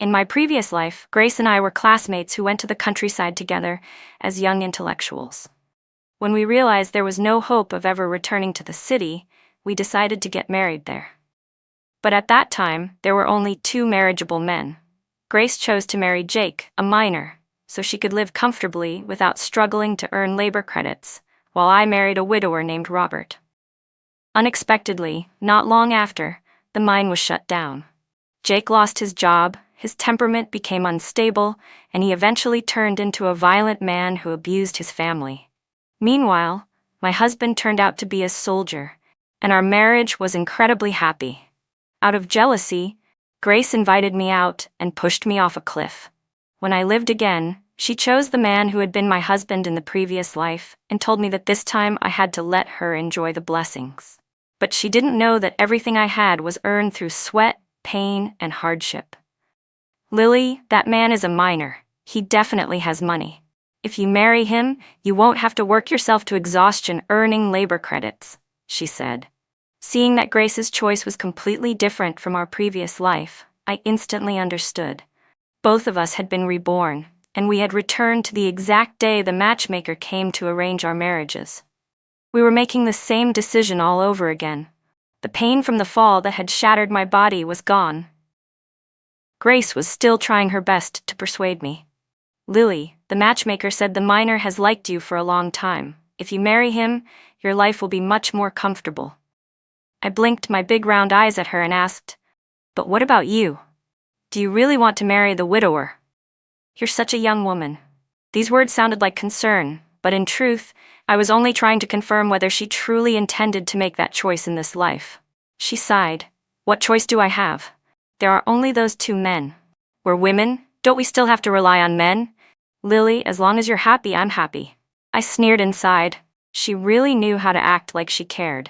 In my previous life, Grace and I were classmates who went to the countryside together as young intellectuals. When we realized there was no hope of ever returning to the city, we decided to get married there. But at that time, there were only 2 marriageable men. Grace chose to marry Jake, a miner, so she could live comfortably without struggling to earn labor credits, while I married a widower named Robert. Unexpectedly, not long after, the mine was shut down. Jake lost his job, his temperament became unstable, and he eventually turned into a violent man who abused his family. Meanwhile, my husband turned out to be a soldier, and our marriage was incredibly happy. Out of jealousy, Grace invited me out and pushed me off a cliff. When I lived again, she chose the man who had been my husband in the previous life and told me that this time I had to let her enjoy the blessings. But she didn't know that everything I had was earned through sweat, pain, and hardship. "Lily, that man is a miner. He definitely has money. If you marry him, you won't have to work yourself to exhaustion earning labor credits," she said. Seeing that Grace's choice was completely different from our previous life, I instantly understood. Both of us had been reborn, and we had returned to the exact day the matchmaker came to arrange our marriages. We were making the same decision all over again. The pain from the fall that had shattered my body was gone. Grace was still trying her best to persuade me. "Lily, the matchmaker said the miner has liked you for a long time. If you marry him, your life will be much more comfortable." I blinked my big round eyes at her and asked, "But what about you? Do you really want to marry the widower? You're such a young woman." These words sounded like concern, but in truth, I was only trying to confirm whether she truly intended to make that choice in this life. She sighed. "What choice do I have? There are only those 2 men. We're women, don't we still have to rely on men? Lily, as long as you're happy, I'm happy." I sneered inside. She really knew how to act like she cared.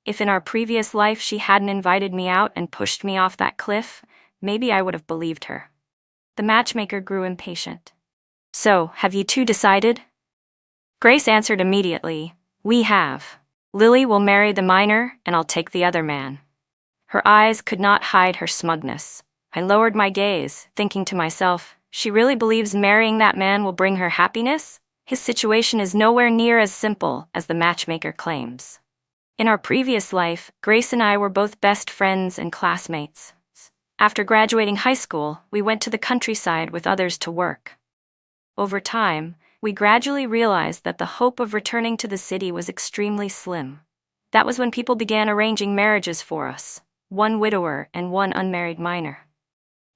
If in our previous life she hadn't invited me out and pushed me off that cliff, maybe I would have believed her. The matchmaker grew impatient. "So, have you 2 decided?" Grace answered immediately, "We have. Lily will marry the miner, and I'll take the other man." Her eyes could not hide her smugness. I lowered my gaze, thinking to myself, she really believes marrying that man will bring her happiness? His situation is nowhere near as simple as the matchmaker claims. In our previous life, Grace and I were both best friends and classmates. After graduating high school, we went to the countryside with others to work. Over time, we gradually realized that the hope of returning to the city was extremely slim. That was when people began arranging marriages for us, 1 widower and 1 unmarried miner.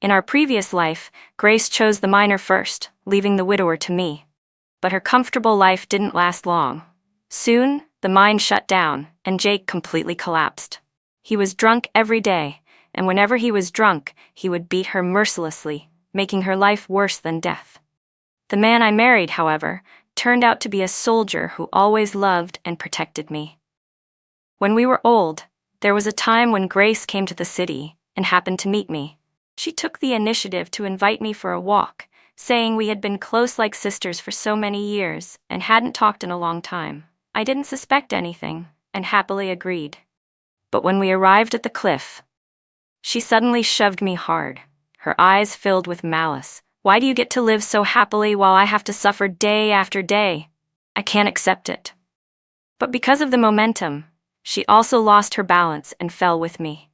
In our previous life, Grace chose the miner first, leaving the widower to me. But her comfortable life didn't last long. Soon, the mine shut down, and Jake completely collapsed. He was drunk every day, and whenever he was drunk, he would beat her mercilessly, making her life worse than death. The man I married, however, turned out to be a soldier who always loved and protected me. When we were old, there was a time when Grace came to the city and happened to meet me. She took the initiative to invite me for a walk, saying we had been close like sisters for so many years and hadn't talked in a long time. I didn't suspect anything, and happily agreed. But when we arrived at the cliff, she suddenly shoved me hard, her eyes filled with malice. "Why do you get to live so happily while I have to suffer day after day? I can't accept it." But because of the momentum, she also lost her balance and fell with me.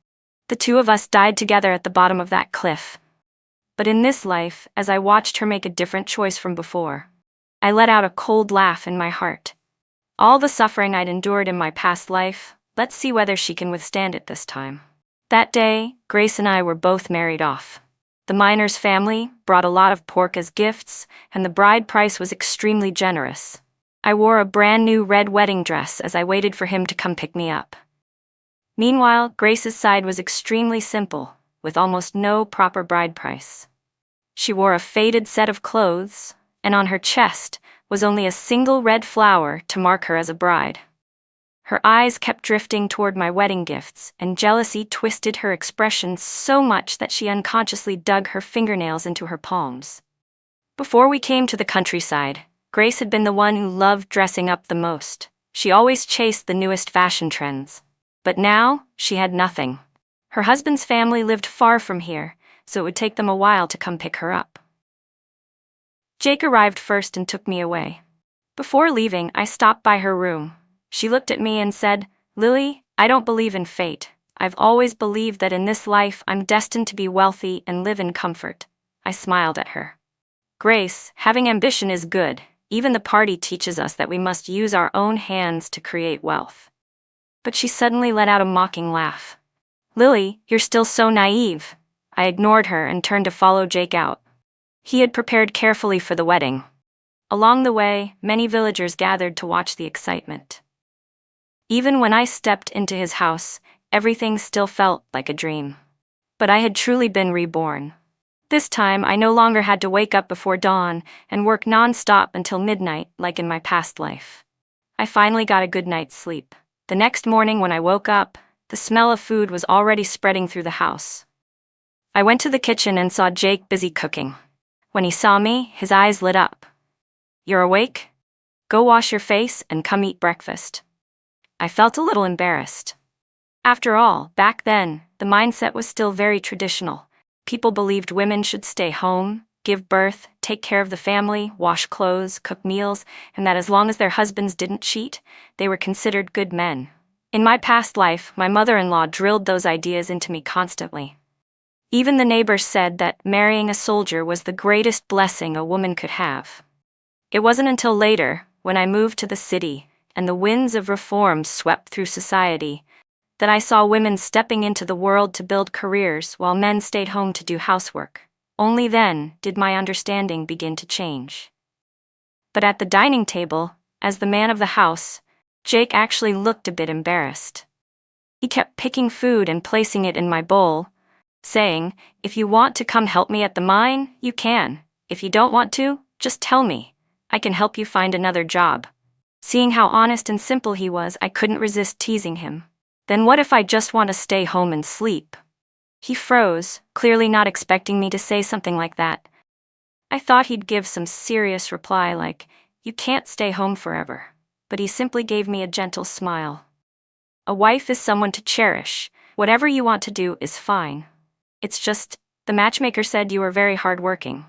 The 2 of us died together at the bottom of that cliff. But in this life, as I watched her make a different choice from before, I let out a cold laugh in my heart. All the suffering I'd endured in my past life, let's see whether she can withstand it this time. That day, Grace and I were both married off. The miner's family brought a lot of pork as gifts, and the bride price was extremely generous. I wore a brand new red wedding dress as I waited for him to come pick me up. Meanwhile, Grace's side was extremely simple, with almost no proper bride price. She wore a faded set of clothes, and on her chest was only a single red flower to mark her as a bride. Her eyes kept drifting toward my wedding gifts, and jealousy twisted her expression so much that she unconsciously dug her fingernails into her palms. Before we came to the countryside, Grace had been the one who loved dressing up the most. She always chased the newest fashion trends. But now, she had nothing. Her husband's family lived far from here, so it would take them a while to come pick her up. Jake arrived first and took me away. Before leaving, I stopped by her room. She looked at me and said, "Lily, I don't believe in fate. I've always believed that in this life I'm destined to be wealthy and live in comfort." I smiled at her. "Grace, having ambition is good. Even the party teaches us that we must use our own hands to create wealth." But she suddenly let out a mocking laugh. "Lily, you're still so naive." I ignored her and turned to follow Jake out. He had prepared carefully for the wedding. Along the way, many villagers gathered to watch the excitement. Even when I stepped into his house, everything still felt like a dream. But I had truly been reborn. This time, I no longer had to wake up before dawn and work non-stop until midnight like in my past life. I finally got a good night's sleep. The next morning when I woke up, the smell of food was already spreading through the house. I went to the kitchen and saw Jake busy cooking. When he saw me, his eyes lit up. "You're awake? Go wash your face and come eat breakfast." I felt a little embarrassed. After all, back then, the mindset was still very traditional. People believed women should stay home, give birth, take care of the family, wash clothes, cook meals, and that as long as their husbands didn't cheat, they were considered good men. In my past life, my mother-in-law drilled those ideas into me constantly. Even the neighbors said that marrying a soldier was the greatest blessing a woman could have. It wasn't until later, when I moved to the city, and the winds of reform swept through society, that I saw women stepping into the world to build careers while men stayed home to do housework. Only then did my understanding begin to change. But at the dining table, as the man of the house, Jake actually looked a bit embarrassed. He kept picking food and placing it in my bowl, saying, "If you want to come help me at the mine, you can. If you don't want to, just tell me. I can help you find another job." Seeing how honest and simple he was, I couldn't resist teasing him. "Then what if I just want to stay home and sleep?" He froze, clearly not expecting me to say something like that. I thought he'd give some serious reply like, "You can't stay home forever." But he simply gave me a gentle smile. "A wife is someone to cherish. Whatever you want to do is fine. It's just, the matchmaker said you were very hardworking.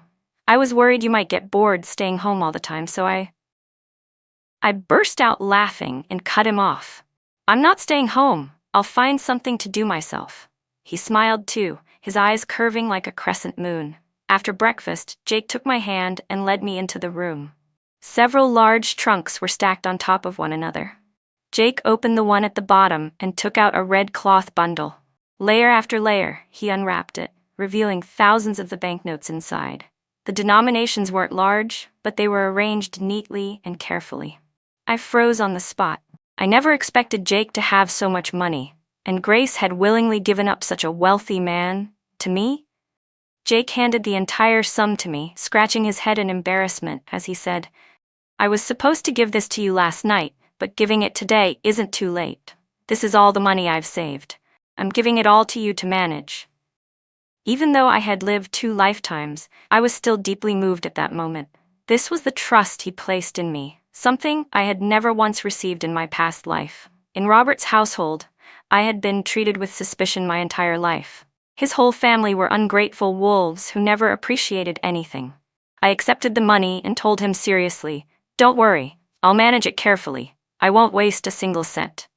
I was worried you might get bored staying home all the time, so I burst out laughing and cut him off. "I'm not staying home. I'll find something to do myself." He smiled too, his eyes curving like a crescent moon. After breakfast, Jake took my hand and led me into the room. Several large trunks were stacked on top of one another. Jake opened the one at the bottom and took out a red cloth bundle. Layer after layer, he unwrapped it, revealing thousands of the banknotes inside. The denominations weren't large, but they were arranged neatly and carefully. I froze on the spot. I never expected Jake to have so much money, and Grace had willingly given up such a wealthy man to me. Jake handed the entire sum to me, scratching his head in embarrassment as he said, "I was supposed to give this to you last night, but giving it today isn't too late. This is all the money I've saved. I'm giving it all to you to manage." Even though I had lived 2 lifetimes, I was still deeply moved at that moment. This was the trust he placed in me, something I had never once received in my past life. In Robert's household, I had been treated with suspicion my entire life. His whole family were ungrateful wolves who never appreciated anything. I accepted the money and told him seriously, "Don't worry, I'll manage it carefully. I won't waste a single cent."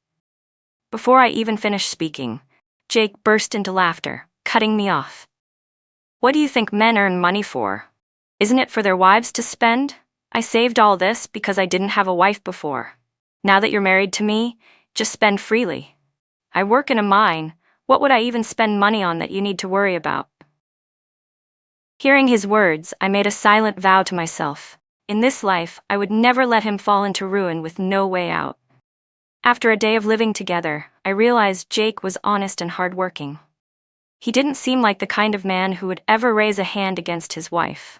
Before I even finished speaking, Jake burst into laughter, cutting me off. "What do you think men earn money for? Isn't it for their wives to spend? I saved all this because I didn't have a wife before. Now that you're married to me, just spend freely. I work in a mine. What would I even spend money on that you need to worry about?" Hearing his words, I made a silent vow to myself. In this life, I would never let him fall into ruin with no way out. After a day of living together, I realized Jake was honest and hardworking. He didn't seem like the kind of man who would ever raise a hand against his wife.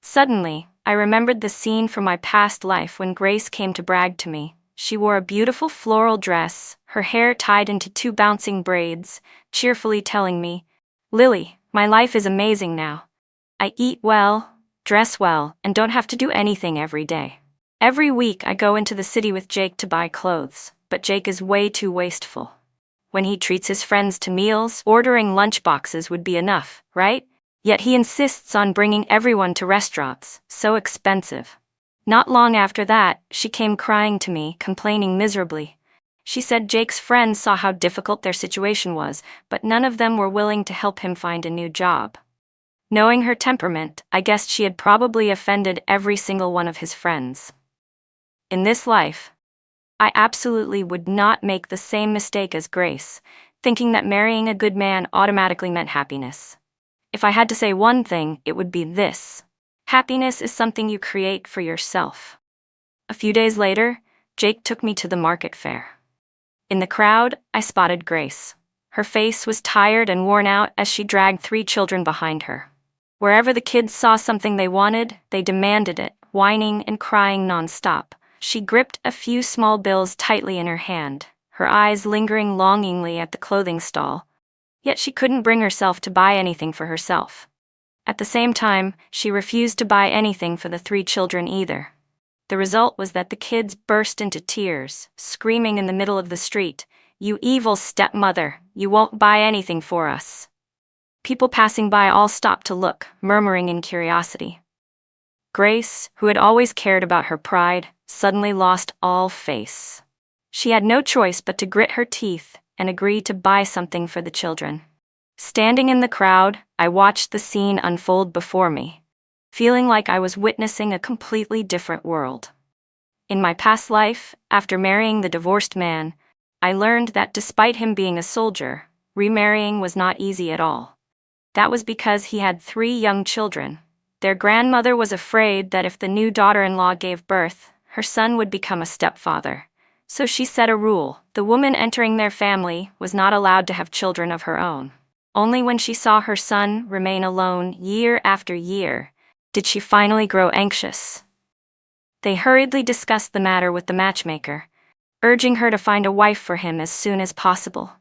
Suddenly, I remembered the scene from my past life when Grace came to brag to me. She wore a beautiful floral dress, her hair tied into 2 bouncing braids, cheerfully telling me, "Lily, my life is amazing now. I eat well, dress well, and don't have to do anything every day. Every week I go into the city with Jake to buy clothes, but Jake is way too wasteful. When he treats his friends to meals, ordering lunch boxes would be enough, right? Yet he insists on bringing everyone to restaurants, so expensive. Not long after that, she came crying to me, complaining miserably. She said Jake's friends saw how difficult their situation was, but none of them were willing to help him find a new job. Knowing her temperament, I guessed she had probably offended every single one of his friends. In this life, I absolutely would not make the same mistake as Grace, thinking that marrying a good man automatically meant happiness. If I had to say one thing, it would be this: happiness is something you create for yourself. A few days later, Jake took me to the market fair. In the crowd, I spotted Grace. Her face was tired and worn out as she dragged 3 children behind her. Wherever the kids saw something they wanted, they demanded it, whining and crying nonstop. She gripped a few small bills tightly in her hand, her eyes lingering longingly at the clothing stall. Yet she couldn't bring herself to buy anything for herself. At the same time, she refused to buy anything for the 3 children either. The result was that the kids burst into tears, screaming in the middle of the street, "You evil stepmother, you won't buy anything for us." People passing by all stopped to look, murmuring in curiosity. Grace, who had always cared about her pride, suddenly lost all face. She had no choice but to grit her teeth and agree to buy something for the children. Standing in the crowd, I watched the scene unfold before me, feeling like I was witnessing a completely different world. In my past life, after marrying the divorced man, I learned that despite him being a soldier, remarrying was not easy at all. That was because he had 3 young children. Their grandmother was afraid that if the new daughter-in-law gave birth, her son would become a stepfather. So she set a rule: the woman entering their family was not allowed to have children of her own. Only when she saw her son remain alone year after year did she finally grow anxious. They hurriedly discussed the matter with the matchmaker, urging her to find a wife for him as soon as possible.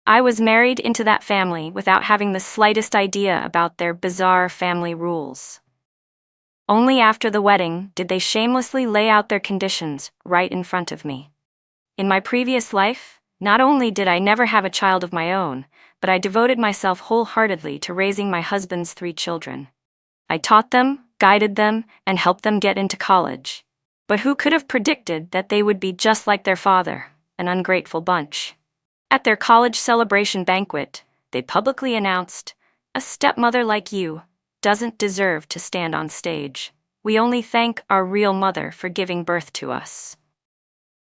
I was married into that family without having the slightest idea about their bizarre family rules. Only after the wedding did they shamelessly lay out their conditions right in front of me. In my previous life, not only did I never have a child of my own, but I devoted myself wholeheartedly to raising my husband's 3 children. I taught them, guided them, and helped them get into college. But who could have predicted that they would be just like their father, an ungrateful bunch? At their college celebration banquet, they publicly announced, "A stepmother like you doesn't deserve to stand on stage. We only thank our real mother for giving birth to us."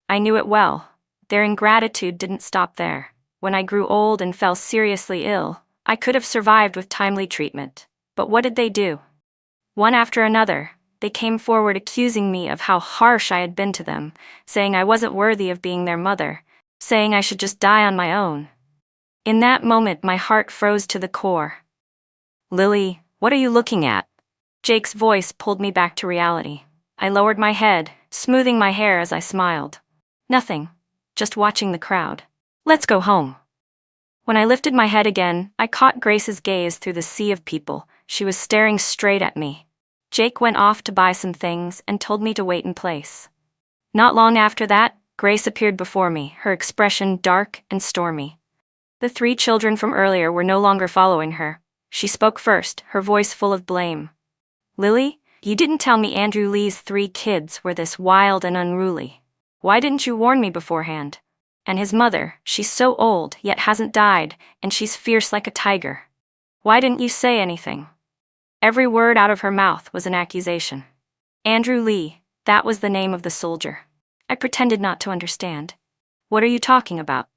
I knew it well. Their ingratitude didn't stop there. When I grew old and fell seriously ill, I could have survived with timely treatment. But what did they do? One after another, they came forward accusing me of how harsh I had been to them, saying I wasn't worthy of being their mother, saying I should just die on my own. In that moment, my heart froze to the core. "Lily, what are you looking at?" Jake's voice pulled me back to reality. I lowered my head, smoothing my hair as I smiled. "Nothing. Just watching the crowd. Let's go home." When I lifted my head again, I caught Grace's gaze through the sea of people. She was staring straight at me. Jake went off to buy some things and told me to wait in place. Not long after that, Grace appeared before me, her expression dark and stormy. The 3 children from earlier were no longer following her. She spoke first, her voice full of blame. "Lily, you didn't tell me Andrew Lee's 3 kids were this wild and unruly. Why didn't you warn me beforehand? And his mother, she's so old, yet hasn't died, and she's fierce like a tiger. Why didn't you say anything?" Every word out of her mouth was an accusation. Andrew Lee, that was the name of the soldier. I pretended not to understand. "What are you talking about?"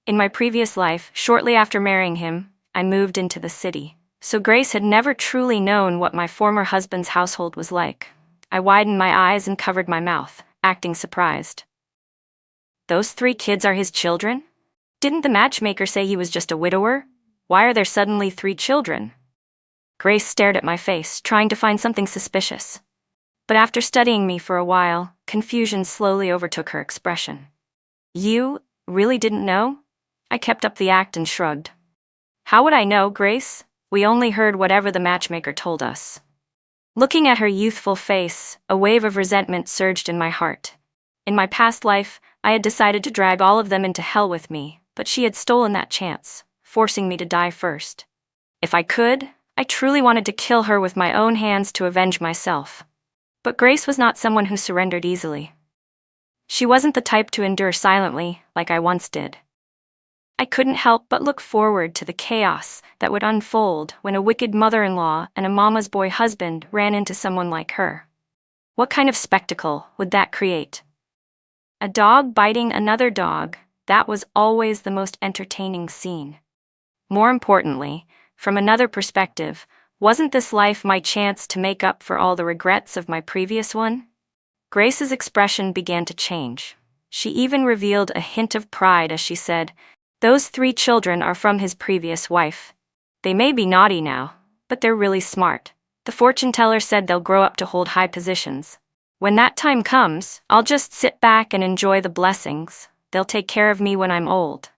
In my previous life, shortly after marrying him, I moved into the city. So Grace had never truly known what my former husband's household was like. I widened my eyes and covered my mouth, acting surprised. "Those 3 kids are his children? Didn't the matchmaker say he was just a widower? Why are there suddenly 3 children?" Grace stared at my face, trying to find something suspicious. But after studying me for a while, confusion slowly overtook her expression. "You really didn't know?" I kept up the act and shrugged. "How would I know, Grace? We only heard whatever the matchmaker told us." Looking at her youthful face, a wave of resentment surged in my heart. In my past life, I had decided to drag all of them into hell with me, but she had stolen that chance, forcing me to die first. If I could, I truly wanted to kill her with my own hands to avenge myself. But Grace was not someone who surrendered easily. She wasn't the type to endure silently like I once did. I couldn't help but look forward to the chaos that would unfold when a wicked mother-in-law and a mama's boy husband ran into someone like her. What kind of spectacle would that create? A dog biting another dog, that was always the most entertaining scene. More importantly, from another perspective, wasn't this life my chance to make up for all the regrets of my previous one? Grace's expression began to change. She even revealed a hint of pride as she said, "Those 3 children are from his previous wife. They may be naughty now, but they're really smart. The fortune teller said they'll grow up to hold high positions. When that time comes, I'll just sit back and enjoy the blessings. They'll take care of me when I'm old."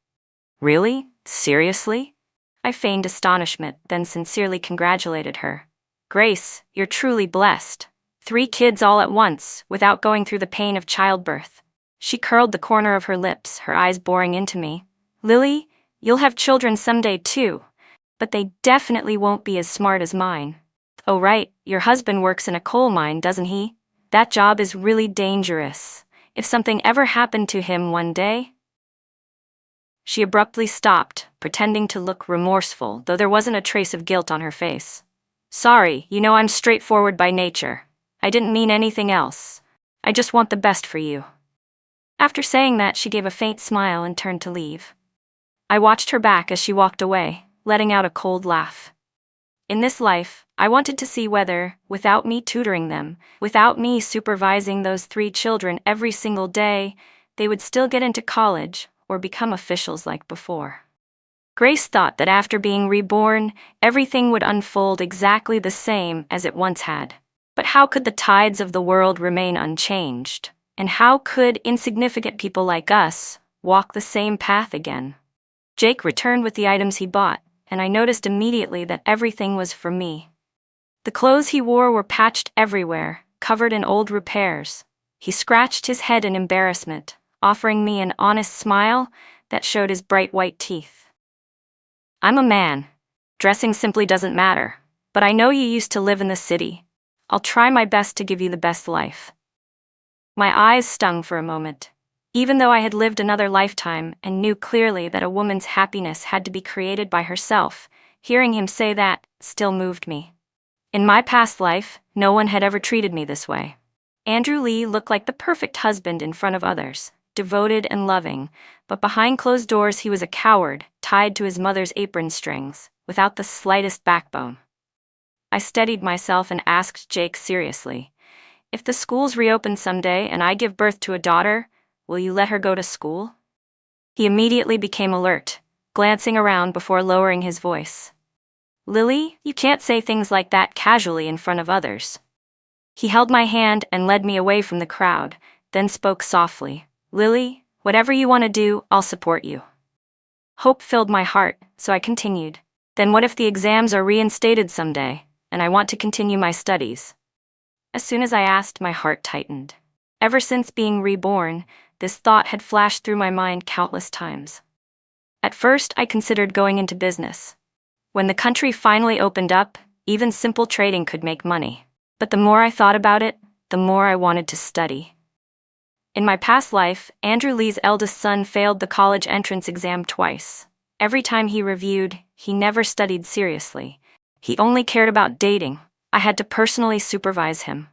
Really? Seriously? I feigned astonishment, then sincerely congratulated her. "Grace, you're truly blessed. 3 kids all at once, without going through the pain of childbirth." She curled the corner of her lips, her eyes boring into me. "Lily, you'll have children someday too, but they definitely won't be as smart as mine. Oh right, your husband works in a coal mine, doesn't he? That job is really dangerous. If something ever happened to him one day..." She abruptly stopped, pretending to look remorseful, though there wasn't a trace of guilt on her face. "Sorry, you know I'm straightforward by nature. I didn't mean anything else. I just want the best for you." After saying that, she gave a faint smile and turned to leave. I watched her back as she walked away, letting out a cold laugh. In this life, I wanted to see whether, without me tutoring them, without me supervising those 3 children every single day, they would still get into college or become officials like before. Grace thought that after being reborn, everything would unfold exactly the same as it once had. But how could the tides of the world remain unchanged? And how could insignificant people like us walk the same path again? Jake returned with the items he bought, and I noticed immediately that everything was for me. The clothes he wore were patched everywhere, covered in old repairs. He scratched his head in embarrassment, offering me an honest smile that showed his bright white teeth. "I'm a man. Dressing simply doesn't matter, but I know you used to live in the city. I'll try my best to give you the best life." My eyes stung for a moment. Even though I had lived another lifetime and knew clearly that a woman's happiness had to be created by herself, hearing him say that still moved me. In my past life, no one had ever treated me this way. Andrew Lee looked like the perfect husband in front of others, devoted and loving, but behind closed doors he was a coward, tied to his mother's apron strings, without the slightest backbone. I steadied myself and asked Jake seriously, "If the schools reopen someday and I give birth to a daughter, will you let her go to school?" He immediately became alert, glancing around before lowering his voice. "Lily, you can't say things like that casually in front of others." He held my hand and led me away from the crowd, then spoke softly. "Lily, whatever you want to do, I'll support you." Hope filled my heart, so I continued. "Then what if the exams are reinstated someday, and I want to continue my studies?" As soon as I asked, my heart tightened. Ever since being reborn, this thought had flashed through my mind countless times. At first, I considered going into business. When the country finally opened up, even simple trading could make money. But the more I thought about it, the more I wanted to study. In my past life, Andrew Lee's eldest son failed the college entrance exam twice. Every time he reviewed, he never studied seriously. He only cared about dating. I had to personally supervise him.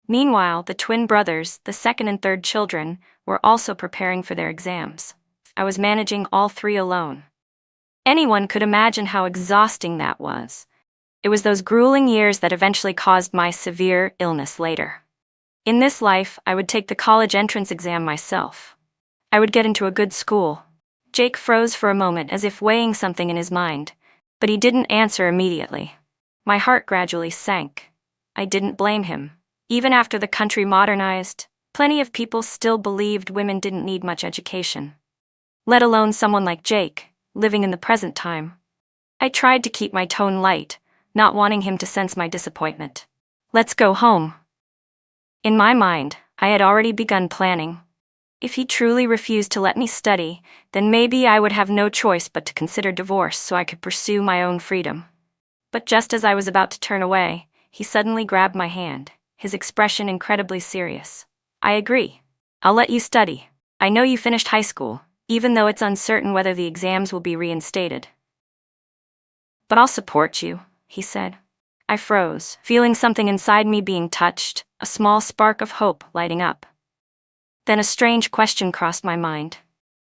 Meanwhile, the twin brothers, the 2nd and 3rd children, were also preparing for their exams. I was managing all 3 alone. Anyone could imagine how exhausting that was. It was those grueling years that eventually caused my severe illness later. In this life, I would take the college entrance exam myself. I would get into a good school. Jake froze for a moment as if weighing something in his mind, but he didn't answer immediately. My heart gradually sank. I didn't blame him. Even after the country modernized, plenty of people still believed women didn't need much education. Let alone someone like Jake, living in the present time. I tried to keep my tone light, not wanting him to sense my disappointment. "Let's go home." In my mind, I had already begun planning. If he truly refused to let me study, then maybe I would have no choice but to consider divorce so I could pursue my own freedom. But just as I was about to turn away, he suddenly grabbed my hand, his expression incredibly serious. I agree. I'll let you study. I know you finished high school, even though it's uncertain whether the exams will be reinstated. But I'll support you, he said. I froze, feeling something inside me being touched, a small spark of hope lighting up. Then a strange question crossed my mind.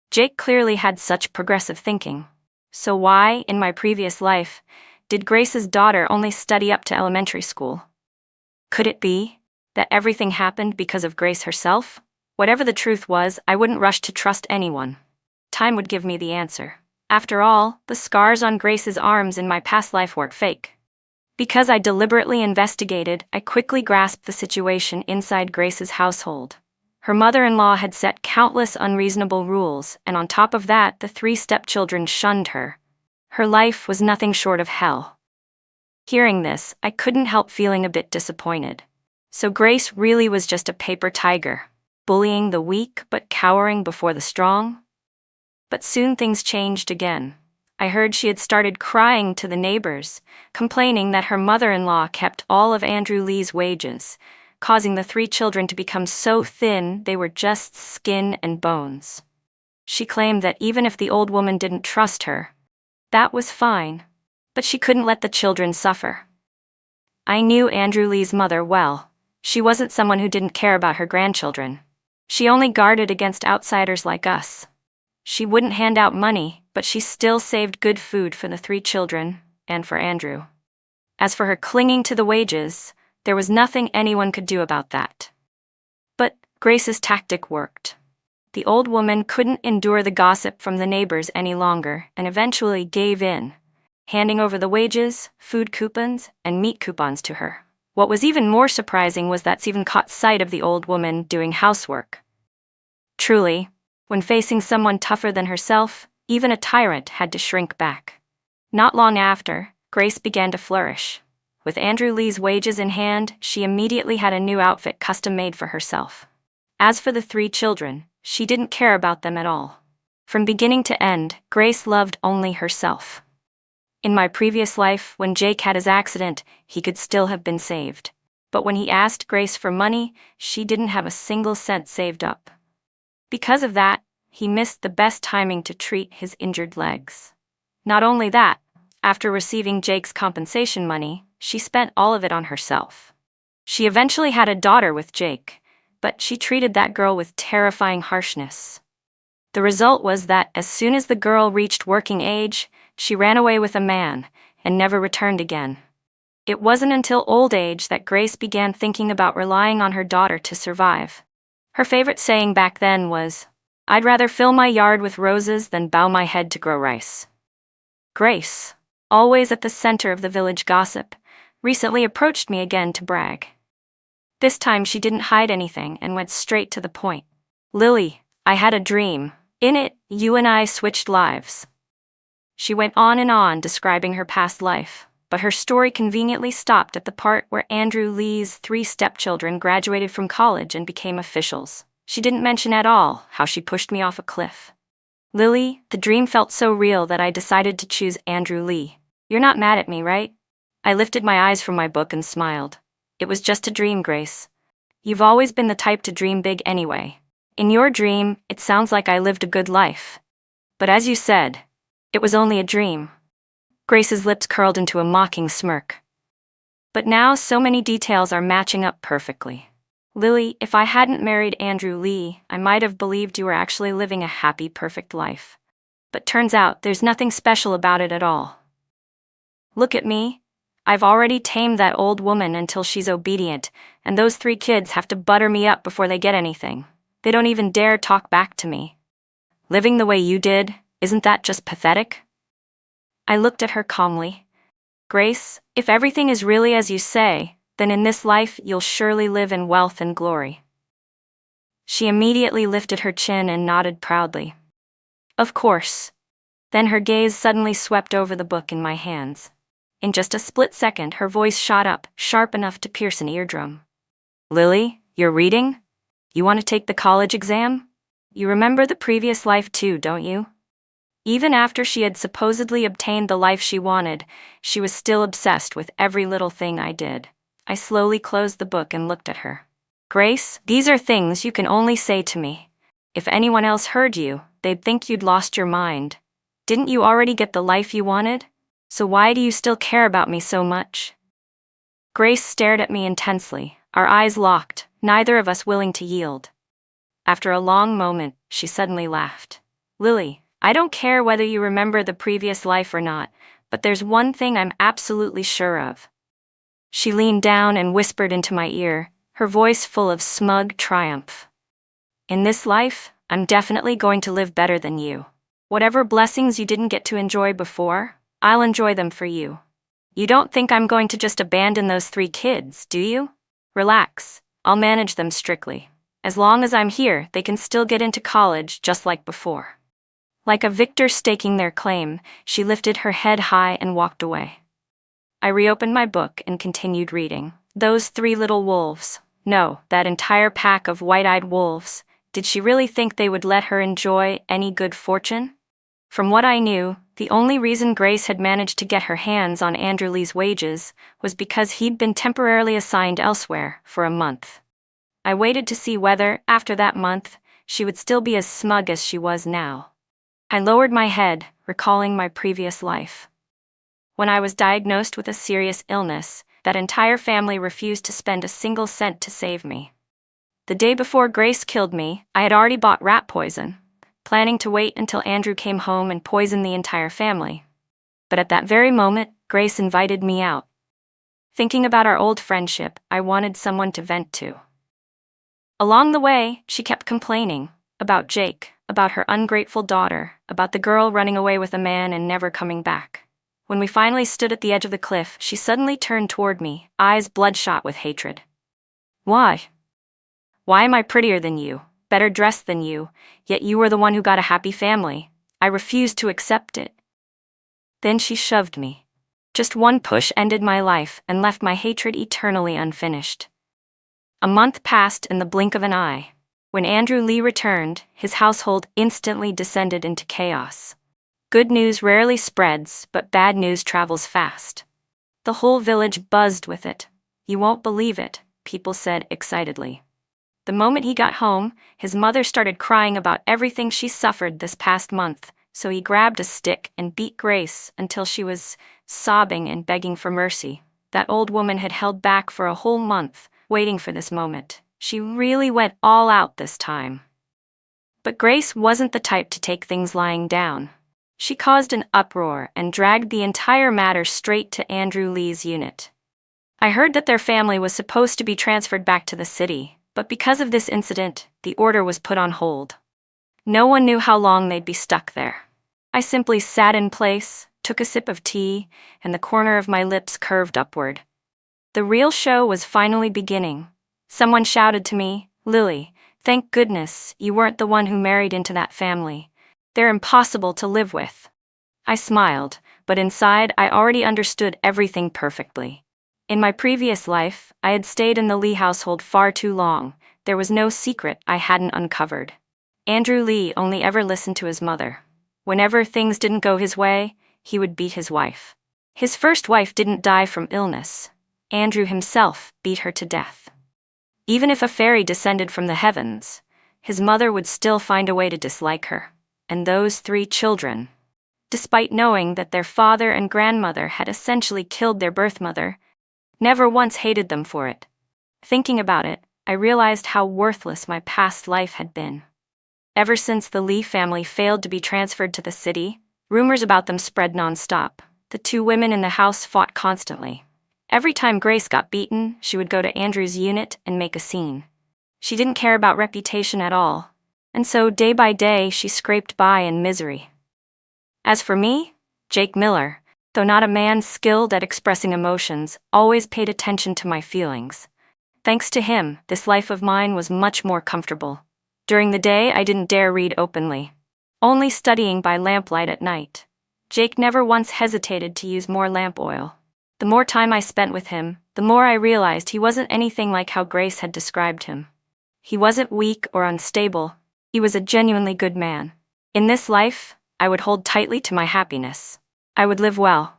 Jake clearly had such progressive thinking. So why, in my previous life, did Grace's daughter only study up to elementary school? Could it be that everything happened because of Grace herself? Whatever the truth was, I wouldn't rush to trust anyone. Time would give me the answer. After all, the scars on Grace's arms in my past life weren't fake. Because I deliberately investigated, I quickly grasped the situation inside Grace's household. Her mother-in-law had set countless unreasonable rules, and on top of that, the 3 stepchildren shunned her. Her life was nothing short of hell. Hearing this, I couldn't help feeling a bit disappointed. So Grace really was just a paper tiger, bullying the weak but cowering before the strong? But soon things changed again. I heard she had started crying to the neighbors, complaining that her mother-in-law kept all of Andrew Lee's wages, causing the 3 children to become so thin they were just skin and bones. She claimed that even if the old woman didn't trust her, that was fine, but she couldn't let the children suffer. I knew Andrew Lee's mother well. She wasn't someone who didn't care about her grandchildren. She only guarded against outsiders like us. She wouldn't hand out money, but she still saved good food for the 3 children, and for Andrew. As for her clinging to the wages, there was nothing anyone could do about that. But Grace's tactic worked. The old woman couldn't endure the gossip from the neighbors any longer and eventually gave in, handing over the wages, food coupons, and meat coupons to her. What was even more surprising was that Stephen caught sight of the old woman doing housework. Truly, when facing someone tougher than herself, even a tyrant had to shrink back. Not long after, Grace began to flourish. With Andrew Lee's wages in hand, she immediately had a new outfit custom-made for herself. As for the 3 children, she didn't care about them at all. From beginning to end, Grace loved only herself. In my previous life, when Jake had his accident, he could still have been saved. But when he asked Grace for money, she didn't have a single cent saved up. Because of that, he missed the best timing to treat his injured legs. Not only that, after receiving Jake's compensation money, she spent all of it on herself. She eventually had a daughter with Jake, but she treated that girl with terrifying harshness. The result was that as soon as the girl reached working age, she ran away with a man and never returned again. It wasn't until old age that Grace began thinking about relying on her daughter to survive. Her favorite saying back then was, "I'd rather fill my yard with roses than bow my head to grow rice." Grace, always at the center of the village gossip, recently approached me again to brag. This time she didn't hide anything and went straight to the point. "Lily, I had a dream. In it, you and I switched lives." She went on and on describing her past life, but her story conveniently stopped at the part where Andrew Lee's 3 stepchildren graduated from college and became officials. She didn't mention at all how she pushed me off a cliff. "Lily, the dream felt so real that I decided to choose Andrew Lee. You're not mad at me, right?" I lifted my eyes from my book and smiled. "It was just a dream, Grace. You've always been the type to dream big anyway. In your dream, it sounds like I lived a good life. But as you said, it was only a dream." Grace's lips curled into a mocking smirk. "But now so many details are matching up perfectly. Lily, if I hadn't married Andrew Lee, I might have believed you were actually living a happy, perfect life. But turns out there's nothing special about it at all. Look at me. I've already tamed that old woman until she's obedient, and those 3 kids have to butter me up before they get anything. They don't even dare talk back to me. Living the way you did, isn't that just pathetic?" I looked at her calmly. "Grace, if everything is really as you say, then in this life you'll surely live in wealth and glory." She immediately lifted her chin and nodded proudly. "Of course." Then her gaze suddenly swept over the book in my hands. In just a split second, her voice shot up, sharp enough to pierce an eardrum. "Lily, you're reading? You want to take the college exam?" You remember the previous life too, don't you? Even after she had supposedly obtained the life she wanted, she was still obsessed with every little thing I did. I slowly closed the book and looked at her. Grace, these are things you can only say to me. If anyone else heard you, they'd think you'd lost your mind. Didn't you already get the life you wanted? So why do you still care about me so much? Grace stared at me intensely, our eyes locked, neither of us willing to yield. After a long moment, she suddenly laughed. Lily, I don't care whether you remember the previous life or not, but there's one thing I'm absolutely sure of. She leaned down and whispered into my ear, her voice full of smug triumph. In this life, I'm definitely going to live better than you. Whatever blessings you didn't get to enjoy before, I'll enjoy them for you. You don't think I'm going to just abandon those 3 kids, do you? Relax, I'll manage them strictly. As long as I'm here, they can still get into college just like before. Like a victor staking their claim, she lifted her head high and walked away. I reopened my book and continued reading. Those 3 little wolves. No, that entire pack of white-eyed wolves. Did she really think they would let her enjoy any good fortune? From what I knew, the only reason Grace had managed to get her hands on Andrew Lee's wages was because he'd been temporarily assigned elsewhere for a month. I waited to see whether, after that month, she would still be as smug as she was now. I lowered my head, recalling my previous life. When I was diagnosed with a serious illness, that entire family refused to spend a single cent to save me. The day before Grace killed me, I had already bought rat poison, planning to wait until Andrew came home and poison the entire family. But at that very moment, Grace invited me out. Thinking about our old friendship, I wanted someone to vent to. Along the way, she kept complaining about Jake, about her ungrateful daughter, about the girl running away with a man and never coming back. When we finally stood at the edge of the cliff, she suddenly turned toward me, eyes bloodshot with hatred. Why? Why am I prettier than you, better dressed than you, yet you were the one who got a happy family? I refused to accept it. Then she shoved me. Just one push ended my life and left my hatred eternally unfinished. A month passed in the blink of an eye. When Andrew Lee returned, his household instantly descended into chaos. Good news rarely spreads, but bad news travels fast. The whole village buzzed with it. You won't believe it, people said excitedly. The moment he got home, his mother started crying about everything she suffered this past month, so he grabbed a stick and beat Grace until she was sobbing and begging for mercy. That old woman had held back for a whole month, waiting for this moment. She really went all out this time. But Grace wasn't the type to take things lying down. She caused an uproar and dragged the entire matter straight to Andrew Lee's unit. I heard that their family was supposed to be transferred back to the city, but because of this incident, the order was put on hold. No one knew how long they'd be stuck there. I simply sat in place, took a sip of tea, and the corner of my lips curved upward. The real show was finally beginning. Someone shouted to me, "Lily, thank goodness you weren't the one who married into that family. They're impossible to live with." I smiled, but inside I already understood everything perfectly. In my previous life, I had stayed in the Lee household far too long. There was no secret I hadn't uncovered. Andrew Lee only ever listened to his mother. Whenever things didn't go his way, he would beat his wife. His first wife didn't die from illness. Andrew himself beat her to death. Even if a fairy descended from the heavens, his mother would still find a way to dislike her. And those 3 children, despite knowing that their father and grandmother had essentially killed their birth mother, never once hated them for it. Thinking about it, I realized how worthless my past life had been. Ever since the Lee family failed to be transferred to the city, rumors about them spread nonstop. The 2 women in the house fought constantly. Every time Grace got beaten, she would go to Andrew's unit and make a scene. She didn't care about reputation at all. And so day by day she scraped by in misery. As for me, Jake Miller, though not a man skilled at expressing emotions, always paid attention to my feelings. Thanks to him, this life of mine was much more comfortable. During the day I didn't dare read openly, only studying by lamplight at night. Jake never once hesitated to use more lamp oil. The more time I spent with him, the more I realized he wasn't anything like how Grace had described him. He wasn't weak or unstable. He was a genuinely good man. In this life, I would hold tightly to my happiness. I would live well.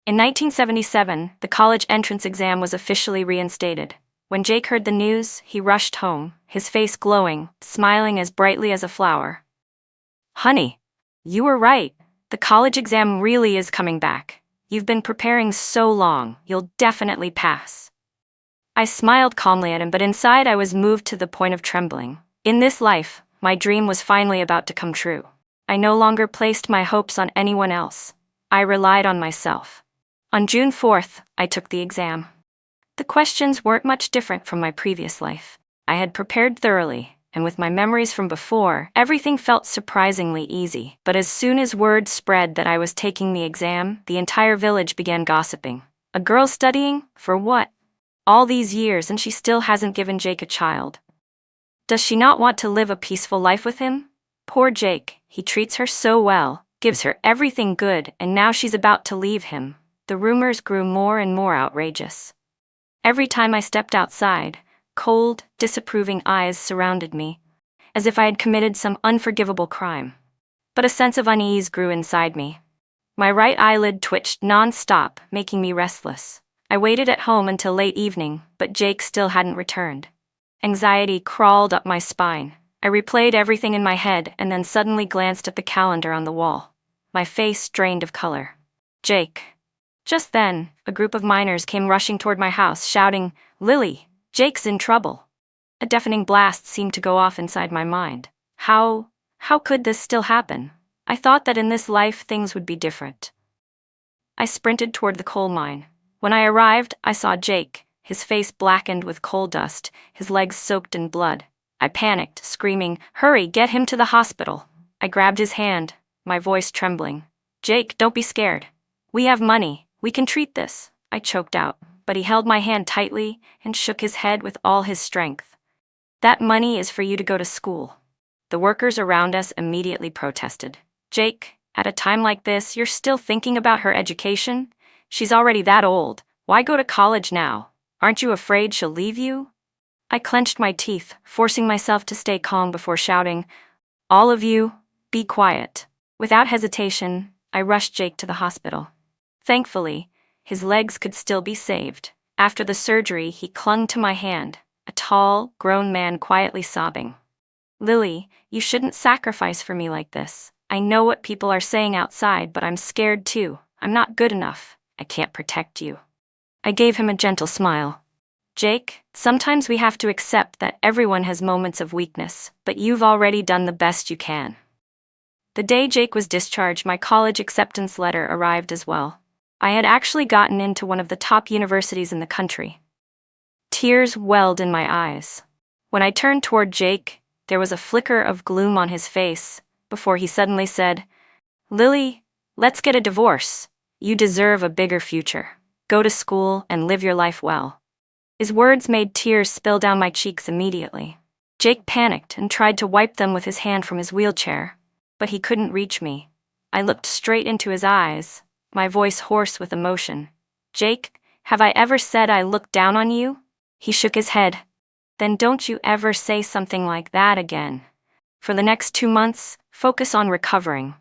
In 1977, the college entrance exam was officially reinstated. When Jake heard the news, he rushed home, his face glowing, smiling as brightly as a flower. "Honey, you were right. The college exam really is coming back. You've been preparing so long, you'll definitely pass." I smiled calmly at him, but inside I was moved to the point of trembling. In this life, my dream was finally about to come true. I no longer placed my hopes on anyone else. I relied on myself. On June 4th, I took the exam. The questions weren't much different from my previous life. I had prepared thoroughly, and with my memories from before, everything felt surprisingly easy. But as soon as word spread that I was taking the exam, the entire village began gossiping. A girl studying? For what? All these years and she still hasn't given Jake a child. Does she not want to live a peaceful life with him? Poor Jake, he treats her so well, gives her everything good, and now she's about to leave him. The rumors grew more and more outrageous. Every time I stepped outside, cold, disapproving eyes surrounded me, as if I had committed some unforgivable crime. But a sense of unease grew inside me. My right eyelid twitched non-stop, making me restless. I waited at home until late evening, but Jake still hadn't returned. Anxiety crawled up my spine. I replayed everything in my head and then suddenly glanced at the calendar on the wall. My face drained of color. Jake. Just then, a group of miners came rushing toward my house, shouting, "Lily, Jake's in trouble." A deafening blast seemed to go off inside my mind. How could this still happen? I thought that in this life things would be different. I sprinted toward the coal mine. When I arrived, I saw Jake, his face blackened with coal dust, his legs soaked in blood. I panicked, screaming, "Hurry, get him to the hospital." I grabbed his hand, my voice trembling. "Jake, don't be scared. We have money. We can treat this," I choked out, but he held my hand tightly and shook his head with all his strength. "That money is for you to go to school." The workers around us immediately protested. "Jake, at a time like this, you're still thinking about her education? She's already that old. Why go to college now? Aren't you afraid she'll leave you?" I clenched my teeth, forcing myself to stay calm before shouting, "All of you, be quiet." Without hesitation, I rushed Jake to the hospital. Thankfully, his legs could still be saved. After the surgery, he clung to my hand, a tall, grown man quietly sobbing. "Lily, you shouldn't sacrifice for me like this. I know what people are saying outside, but I'm scared too. I'm not good enough. I can't protect you." I gave him a gentle smile. "Jake, sometimes we have to accept that everyone has moments of weakness, but you've already done the best you can." The day Jake was discharged, my college acceptance letter arrived as well. I had actually gotten into one of the top universities in the country. Tears welled in my eyes. When I turned toward Jake, there was a flicker of gloom on his face before he suddenly said, "Lily, let's get a divorce. You deserve a bigger future. Go to school and live your life well." His words made tears spill down my cheeks immediately. Jake panicked and tried to wipe them with his hand from his wheelchair, but he couldn't reach me. I looked straight into his eyes, my voice hoarse with emotion. "Jake, have I ever said I looked down on you?" He shook his head. "Then don't you ever say something like that again. For the next 2 months, focus on recovering.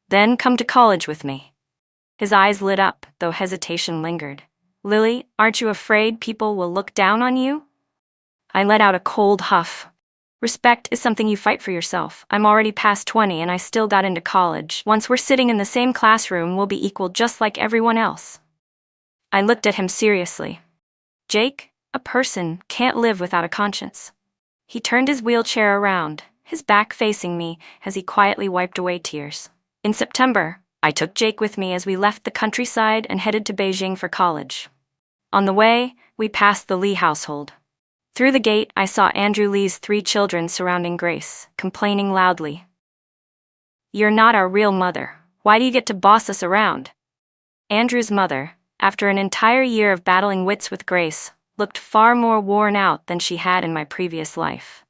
Then come to college with me." His eyes lit up, though hesitation lingered. "Lily, aren't you afraid people will look down on you?" I let out a cold huff. "Respect is something you fight for yourself. I'm already past 20 and I still got into college. Once we're sitting in the same classroom, we'll be equal just like everyone else." I looked at him seriously. "Jake, a person can't live without a conscience." He turned his wheelchair around, his back facing me, as he quietly wiped away tears. In September, I took Jake with me as we left the countryside and headed to Beijing for college. On the way, we passed the Lee household. Through the gate, I saw Andrew Lee's 3 children surrounding Grace, complaining loudly. "You're not our real mother. Why do you get to boss us around?" Andrew's mother, after an entire year of battling wits with Grace, looked far more worn out than she had in my previous life.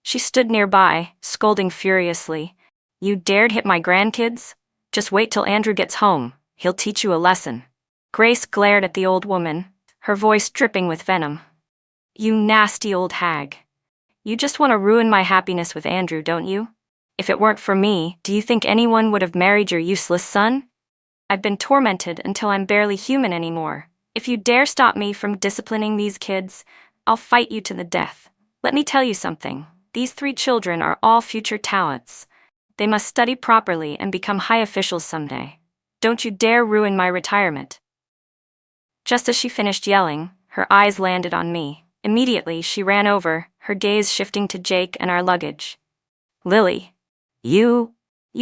She stood nearby, scolding furiously. "You dared hit my grandkids? Just wait till Andrew gets home. He'll teach you a lesson." Grace glared at the old woman, her voice dripping with venom. "You nasty old hag. You just want to ruin my happiness with Andrew, don't you? If it weren't for me, do you think anyone would have married your useless son? I've been tormented until I'm barely human anymore. If you dare stop me from disciplining these kids, I'll fight you to the death. Let me tell you something. These 3 children are all future talents. They must study properly and become high officials someday. Don't you dare ruin my retirement." Just as she finished yelling, her eyes landed on me. Immediately, she ran over, her gaze shifting to Jake and our luggage. "Lily, you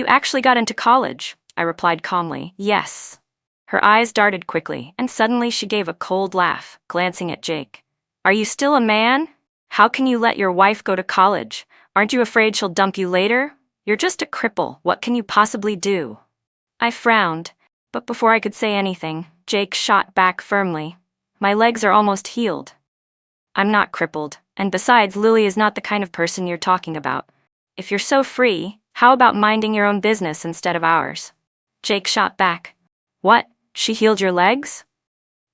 actually got into college," I replied calmly. "Yes." Her eyes darted quickly, and suddenly she gave a cold laugh, glancing at Jake. "Are you still a man? How can you let your wife go to college? Aren't you afraid she'll dump you later? You're just a cripple. What can you possibly do?" I frowned, but before I could say anything, Jake shot back firmly. "My legs are almost healed. I'm not crippled, and besides, Lily is not the kind of person you're talking about. If you're so free, how about minding your own business instead of ours?" Jake shot back. "What? She healed your legs?"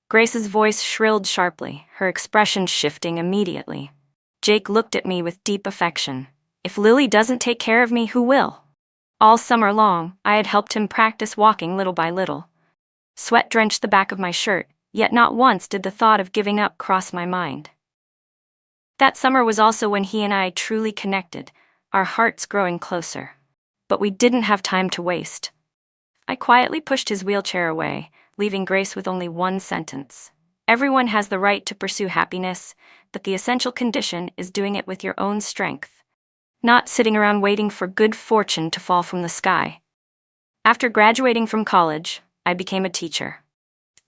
Grace's voice shrilled sharply, her expression shifting immediately. Jake looked at me with deep affection. "If Lily doesn't take care of me, who will?" All summer long, I had helped him practice walking little by little. Sweat drenched the back of my shirt, yet not once did the thought of giving up cross my mind. That summer was also when he and I truly connected, our hearts growing closer. But we didn't have time to waste. I quietly pushed his wheelchair away, leaving Grace with only one sentence. "Everyone has the right to pursue happiness, but the essential condition is doing it with your own strength. Not sitting around waiting for good fortune to fall from the sky." After graduating from college, I became a teacher.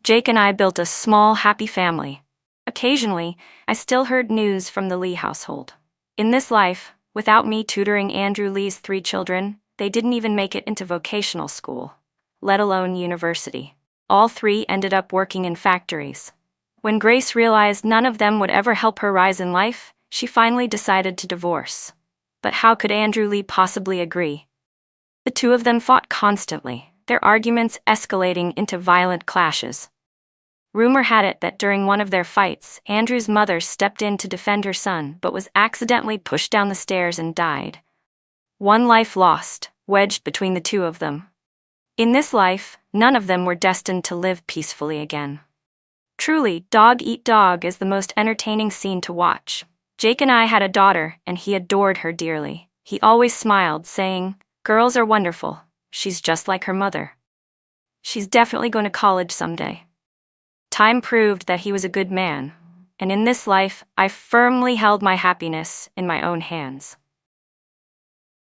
Jake and I built a small, happy family. Occasionally, I still heard news from the Lee household. In this life, without me tutoring Andrew Lee's 3 children, they didn't even make it into vocational school, let alone university. All 3 ended up working in factories. When Grace realized none of them would ever help her rise in life, she finally decided to divorce. But how could Andrew Lee possibly agree? The 2 of them fought constantly, their arguments escalating into violent clashes. Rumor had it that during one of their fights, Andrew's mother stepped in to defend her son but was accidentally pushed down the stairs and died. One life lost, wedged between the 2 of them. In this life, none of them were destined to live peacefully again. Truly, dog eat dog is the most entertaining scene to watch. Jake and I had a daughter, and he adored her dearly. He always smiled, saying, "Girls are wonderful. She's just like her mother. She's definitely going to college someday." Time proved that he was a good man, and in this life, I firmly held my happiness in my own hands.